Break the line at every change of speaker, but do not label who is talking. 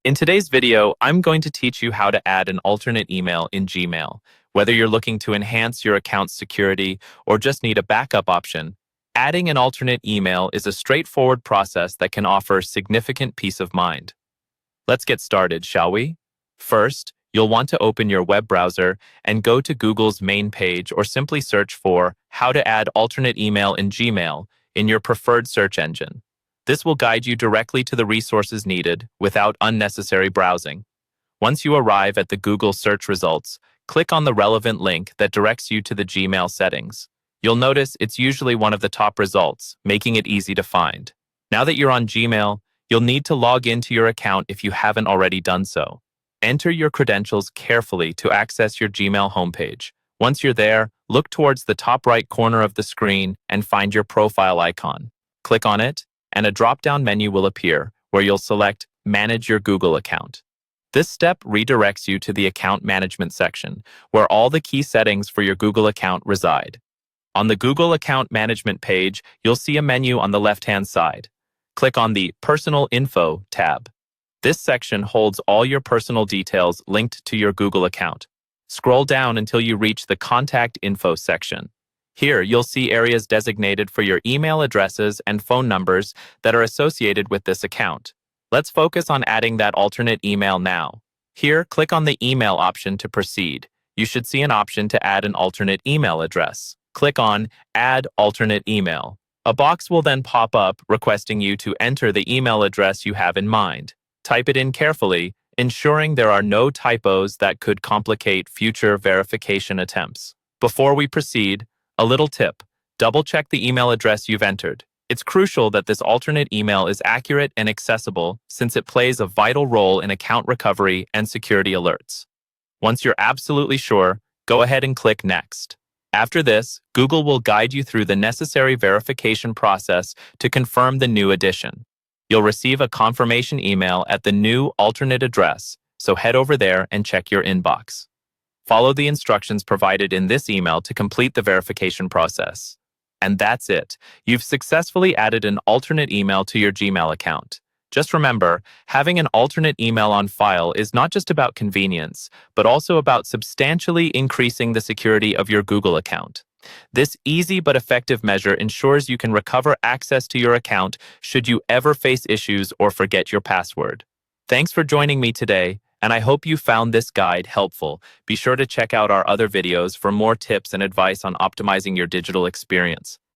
In today's video, I'm going to teach you how to add an alternate email in Gmail. Whether you're looking to enhance your account's security or just need a backup option, adding an alternate email is a straightforward process that can offer significant peace of mind. Let's get started, shall we? First, you'll want to open your web browser and go to Google's main page or simply search for "How to add alternate email in Gmail" in your preferred search engine. This will guide you directly to the resources needed without unnecessary browsing. Once you arrive at the Google search results, click on the relevant link that directs you to the Gmail settings. You'll notice it's usually one of the top results, making it easy to find. Now that you're on Gmail, you'll need to log into your account if you haven't already done so. Enter your credentials carefully to access your Gmail homepage. Once you're there, look towards the top right corner of the screen and find your profile icon. Click on it, and a drop-down menu will appear where you'll select Manage Your Google Account. This step redirects you to the Account Management section, where all the key settings for your Google account reside. On the Google Account Management page, you'll see a menu on the left-hand side. Click on the Personal Info tab. This section holds all your personal details linked to your Google account. Scroll down until you reach the Contact Info section. Here, you'll see areas designated for your email addresses and phone numbers that are associated with this account. Let's focus on adding that alternate email now. Here, click on the Email option to proceed. You should see an option to add an alternate email address. Click on Add Alternate Email. A box will then pop up requesting you to enter the email address you have in mind. Type it in carefully, ensuring there are no typos that could complicate future verification attempts. Before we proceed, a little tip: double-check the email address you've entered. It's crucial that this alternate email is accurate and accessible since it plays a vital role in account recovery and security alerts. Once you're absolutely sure, go ahead and click Next. After this, Google will guide you through the necessary verification process to confirm the new addition. You'll receive a confirmation email at the new alternate address, so head over there and check your inbox. Follow the instructions provided in this email to complete the verification process. And that's it. You've successfully added an alternate email to your Gmail account. Just remember, having an alternate email on file is not just about convenience, but also about substantially increasing the security of your Google account. This easy but effective measure ensures you can recover access to your account should you ever face issues or forget your password. Thanks for joining me today, and I hope you found this guide helpful. Be sure to check out our other videos for more tips and advice on optimizing your digital experience.